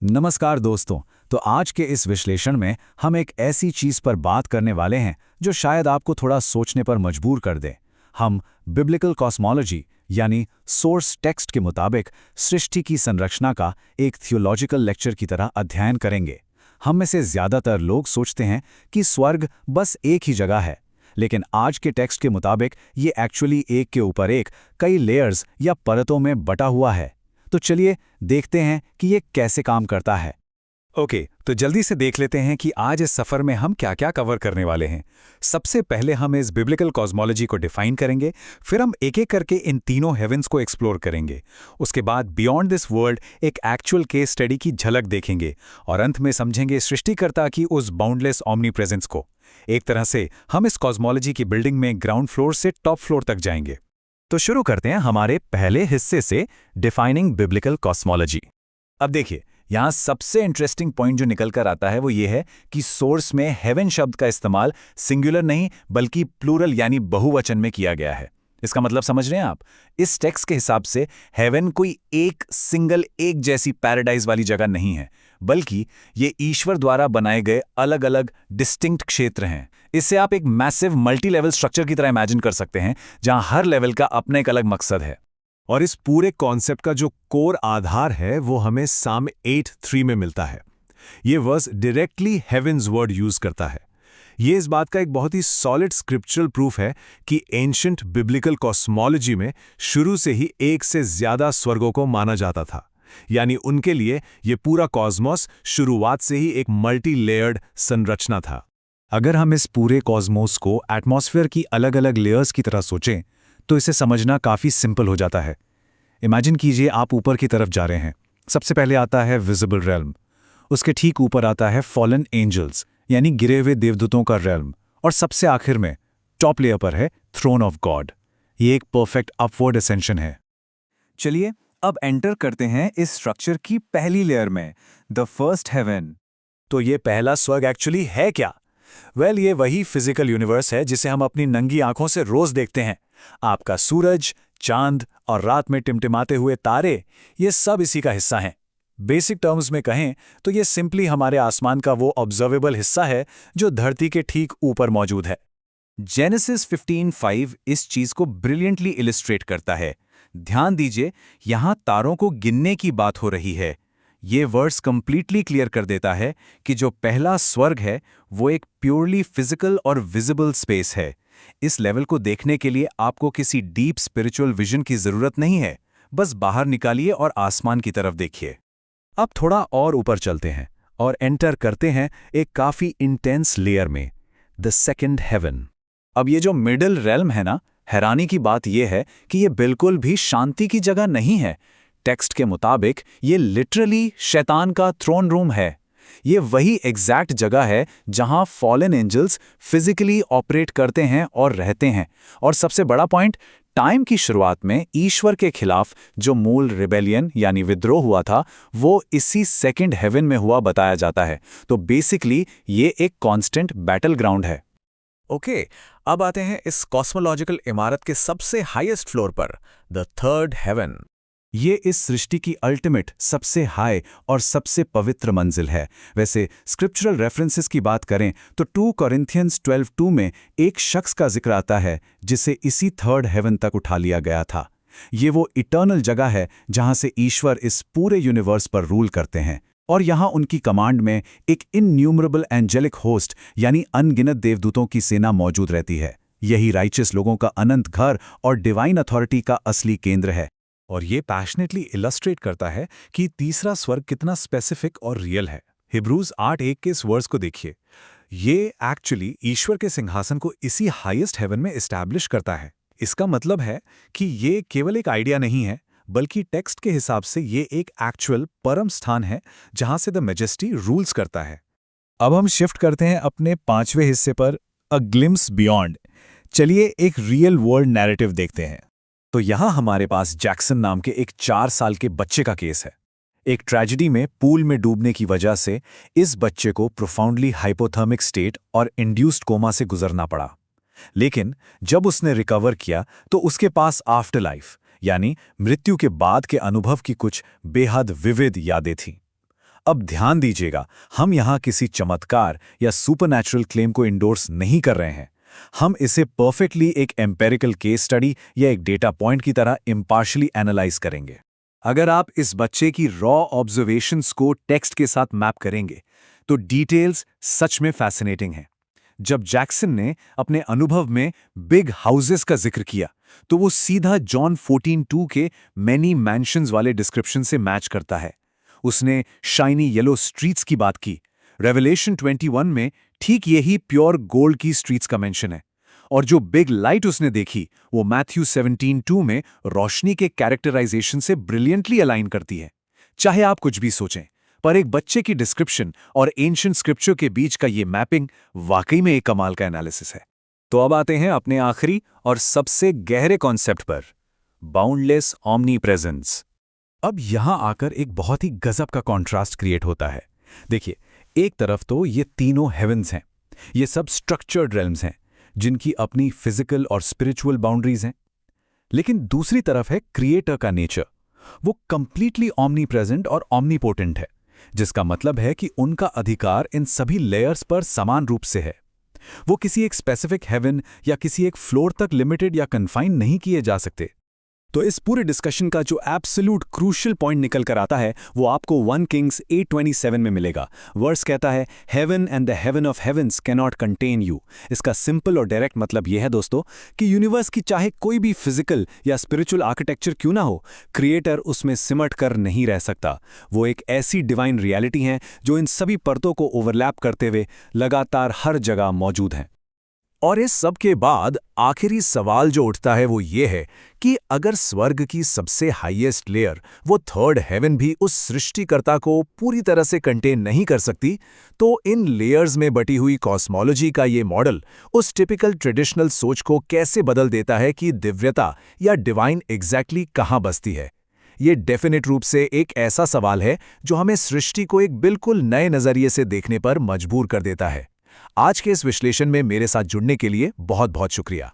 नमस्कार दोस्तों। तो आज के इस विश्लेषण में हम एक ऐसी चीज पर बात करने वाले हैं जो शायद आपको थोड़ा सोचने पर मजबूर कर दे। हम बिब्लिकल कॉस्मोलॉजी यानी सोर्स टेक्स्ट के मुताबिक सृष्टि की संरचना का एक थियोलॉजिकल लेक्चर की तरह अध्ययन करेंगे। हम में से ज्यादातर लोग सोचते हैं कि स्वर्ग बस एक ही जगह है, लेकिन आज के टेक्स्ट के मुताबिक ये एक्चुअली एक के ऊपर एक कई लेयर्स या परतों में बटा हुआ है। तो चलिए देखते हैं कि ये कैसे काम करता है। ओके, तो जल्दी से देख लेते हैं कि आज इस सफ़र में हम क्या क्या कवर करने वाले हैं। सबसे पहले हम इस बिब्लिकल कॉस्मोलॉजी को डिफाइन करेंगे, फिर हम एक एक करके इन तीनों हेवेंस को एक्सप्लोर करेंगे। उसके बाद बियॉन्ड दिस वर्ल्ड एक एक्चुअल केस स्टडी की झलक देखेंगे और अंत में समझेंगे सृष्टिकर्ता की उस बाउंडलेस ऑमनी प्रेजेंस को। एक तरह से हम इस कॉस्मोलॉजी की बिल्डिंग में ग्राउंड फ्लोर से टॉप फ्लोर तक जाएंगे। तो शुरू करते हैं हमारे पहले हिस्से से, डिफाइनिंग बिब्लिकल कॉस्मोलॉजी। अब देखिए, यहाँ सबसे इंटरेस्टिंग पॉइंट जो निकल कर आता है वो ये है कि सोर्स में हेवन शब्द का इस्तेमाल सिंगुलर नहीं बल्कि प्लूरल यानी बहुवचन में किया गया है। इसका मतलब समझ रहे हैं आप? इस टेक्स्ट के हिसाब से हेवन कोई एक सिंगल एक जैसी पैराडाइज वाली जगह नहीं है, बल्कि ये ईश्वर द्वारा बनाए गए अलग अलग डिस्टिंक्ट क्षेत्र हैं। इससे आप एक मैसिव मल्टी लेवल स्ट्रक्चर की तरह इमेजिन कर सकते हैं, जहां हर लेवल का अपना एक अलग मकसद है। और इस पूरे कॉन्सेप्ट का जो कोर आधार है वो हमें साम 8:3 में मिलता है। ये verse directly heavens word use करता है। ये इस बात का एक बहुत ही सॉलिड स्क्रिप्चरल प्रूफ है कि एंशिएंट बिब्लिकल कॉस्मोलॉजी में शुरू से ही एक से ज्यादा स्वर्गों को माना जाता था। यानी उनके लिए ये पूरा कॉस्मोस शुरुआत से ही एक मल्टी लेयर्ड संरचना था। अगर हम इस पूरे कॉस्मोस को एटमॉस्फेयर की अलग अलग लेयर्स की तरह सोचें तो इसे समझना काफ़ी सिंपल हो जाता है। इमेजिन कीजिए आप ऊपर की तरफ जा रहे हैं। सबसे पहले आता है विजिबल रेल्म, उसके ठीक ऊपर आता है फॉलन एंजल्स यानी गिरे हुए देवदूतों का रेल्म, और सबसे आखिर में टॉप लेयर पर है थ्रोन ऑफ गॉड। ये एक परफेक्ट अपवर्ड असेंशन है। चलिए अब एंटर करते हैं इस स्ट्रक्चर की पहली लेयर में, द फर्स्ट हेवन। तो ये पहला स्वर्ग एक्चुअली है क्या? वेल, ये वही फिजिकल यूनिवर्स है जिसे हम अपनी नंगी आंखों से रोज देखते हैं। आपका सूरज, चांद और रात में टिमटिमाते हुए तारे, ये सब इसी का हिस्सा हैं। बेसिक टर्म्स में कहें तो ये सिंपली हमारे आसमान का वो ऑब्जर्वेबल हिस्सा है जो धरती के ठीक ऊपर मौजूद है। जेनेसिस 15:5 इस चीज को ब्रिलियंटली इलिस्ट्रेट करता है। ध्यान दीजिए, यहां तारों को गिनने की बात हो रही है। ये वर्ड्स कंप्लीटली क्लियर कर देता है कि जो पहला स्वर्ग है वो एक प्योरली फिजिकल और विजिबल स्पेस है। इस लेवल को देखने के लिए आपको किसी डीप स्पिरिचुअल विजन की जरूरत नहीं है, बस बाहर निकालिए और आसमान की तरफ देखिए। अब थोड़ा और ऊपर चलते हैं और एंटर करते हैं एक काफी इंटेंस लेयर में, द सेकंड हेवन। अब ये जो मिडिल रेल्म है ना, हैरानी की बात यह है कि ये बिल्कुल भी शांति की जगह नहीं है। टेक्स्ट के मुताबिक ये लिटरली शैतान का थ्रोन रूम है। ये वही एग्जैक्ट जगह है जहां फॉलन एंजल्स फिजिकली ऑपरेट करते हैं और रहते हैं। और सबसे बड़ा पॉइंट, टाइम की शुरुआत में ईश्वर के खिलाफ जो मूल रिबेलियन यानी विद्रोह हुआ था वो इसी सेकंड हेवन में हुआ बताया जाता है। तो बेसिकली ये एक कांस्टेंट बैटल ग्राउंड है। ओके, अब आते हैं इस कॉस्मोलॉजिकल इमारत के सबसे हाईएस्ट फ्लोर पर, द थर्ड हेवन। ये इस सृष्टि की अल्टीमेट सबसे हाई और सबसे पवित्र मंजिल है। वैसे स्क्रिप्चरल रेफरेंसेस की बात करें तो 2 कोरिंथियंस 12:2 में एक शख्स का जिक्र आता है जिसे इसी थर्ड हेवन तक उठा लिया गया था। ये वो इटर्नल जगह है जहां से ईश्वर इस पूरे यूनिवर्स पर रूल करते हैं, और यहां उनकी कमांड में एक इनन्यूमरेबल एंजेलिक होस्ट यानी अनगिनत देवदूतों की सेना मौजूद रहती है। यही राइचियस लोगों का अनंत घर और डिवाइन अथॉरिटी का असली केंद्र है। और ये पैशनेटली इलस्ट्रेट करता है कि तीसरा स्वर्ग कितना स्पेसिफिक और रियल है। हिब्रूज 8:1 के इस वर्स को देखिए। ये एक्चुअली ईश्वर के सिंहासन को इसी हाईएस्ट हेवन में एस्टैब्लिश करता है। इसका मतलब है कि ये केवल एक आइडिया नहीं है, बल्कि टेक्स्ट के हिसाब से ये एक एक्चुअल परम स्थान है जहां से द मैजेस्टी रूल्स करता है। अब हम शिफ्ट करते हैं अपने 5वें हिस्से पर, अ ग्लिम्स बियॉन्ड। चलिए एक रियल वर्ल्ड नैरेटिव देखते हैं। तो यहाँ हमारे पास जैक्सन नाम के एक 4 साल के बच्चे का केस है। एक ट्रेजेडी में पूल में डूबने की वजह से इस बच्चे को प्रोफाउंडली हाइपोथर्मिक स्टेट और इंड्यूस्ड कोमा से गुजरना पड़ा। लेकिन जब उसने रिकवर किया तो उसके पास आफ्टर लाइफ यानी मृत्यु के बाद के अनुभव की कुछ बेहद विविध यादें थीं। अब ध्यान दीजिएगा, हम यहाँ किसी चमत्कार या सुपरनैचुरल क्लेम को इंडोर्स नहीं कर रहे हैं। हम इसे परफेक्टली एक एम्पेरिकल केस स्टडी या एक डेटा पॉइंट की तरह इम्पार्शली एनालाइज करेंगे। अगर आप इस बच्चे की रॉ ऑब्जर्वेशंस को टेक्स्ट के साथ मैप करेंगे तो डिटेल्स सच में फैसिनेटिंग हैं। जब जैक्सन ने अपने अनुभव में बिग हाउसेस का जिक्र किया तो वो सीधा जॉन 14:2 के मैनी मैंशंस वाले डिस्क्रिप्शन से मैच करता है। उसने शाइनी येलो स्ट्रीट्स की बात की। रेवलेशन 21 में ठीक यही प्योर गोल्ड की स्ट्रीट्स का मेंशन है। और जो बिग लाइट उसने देखी वो मैथ्यू 17:2 में रोशनी के कैरेक्टराइजेशन से ब्रिलियंटली अलाइन करती है। चाहे आप कुछ भी सोचें, पर एक बच्चे की डिस्क्रिप्शन और एंशिएंट स्क्रिप्चर के बीच का ये मैपिंग वाकई में एक कमाल का एनालिसिस है। तो अब आते हैं अपने आखिरी और सबसे गहरे कॉन्सेप्ट पर, बाउंडलेस ऑमनी प्रेजेंस। अब यहां आकर एक बहुत ही गजब का कॉन्ट्रास्ट क्रिएट होता है। देखिए, एक तरफ तो ये तीनों हेवंस हैं, ये सब स्ट्रक्चर्ड रेल्म्स हैं जिनकी अपनी फिजिकल और स्पिरिचुअल बाउंड्रीज हैं। लेकिन दूसरी तरफ है क्रिएटर का नेचर। वो कंप्लीटली ऑमनी प्रेजेंट और ऑमनीपोटेंट है, जिसका मतलब है कि उनका अधिकार इन सभी लेयर्स पर समान रूप से है। वो किसी एक स्पेसिफिक हेवन या किसी एक फ्लोर तक लिमिटेड या कन्फाइन नहीं किए जा सकते। तो इस पूरे डिस्कशन का जो एब्सोल्यूट क्रूशियल पॉइंट निकल कर आता है वो आपको 1 किंग्स 8:27 में मिलेगा। वर्स कहता है, heaven and the heaven of heavens cannot contain you. इसका सिंपल और डायरेक्ट मतलब यह है दोस्तों कि यूनिवर्स की चाहे कोई भी फिजिकल या स्पिरिचुअल आर्किटेक्चर क्यों ना हो, क्रिएटर उसमें सिमट कर नहीं रह सकता। वो एक ऐसी डिवाइन रियलिटी है जो इन सभी परतों को ओवरलैप करते हुए लगातार हर जगह मौजूद है। और इस सब के बाद आखिरी सवाल जो उठता है वो ये है कि अगर स्वर्ग की सबसे हाईएस्ट लेयर, वो थर्ड हेवन भी उस सृष्टिकर्ता को पूरी तरह से कंटेन नहीं कर सकती, तो इन लेयर्स में बटी हुई कॉस्मोलॉजी का ये मॉडल उस टिपिकल ट्रेडिशनल सोच को कैसे बदल देता है कि दिव्यता या डिवाइन एग्जैक्टली कहाँ बसती है। ये डेफिनेट रूप से एक ऐसा सवाल है जो हमें सृष्टि को एक बिल्कुल नए नज़रिए से देखने पर मजबूर कर देता है। आज के इस विश्लेषण में मेरे साथ जुड़ने के लिए बहुत बहुत शुक्रिया।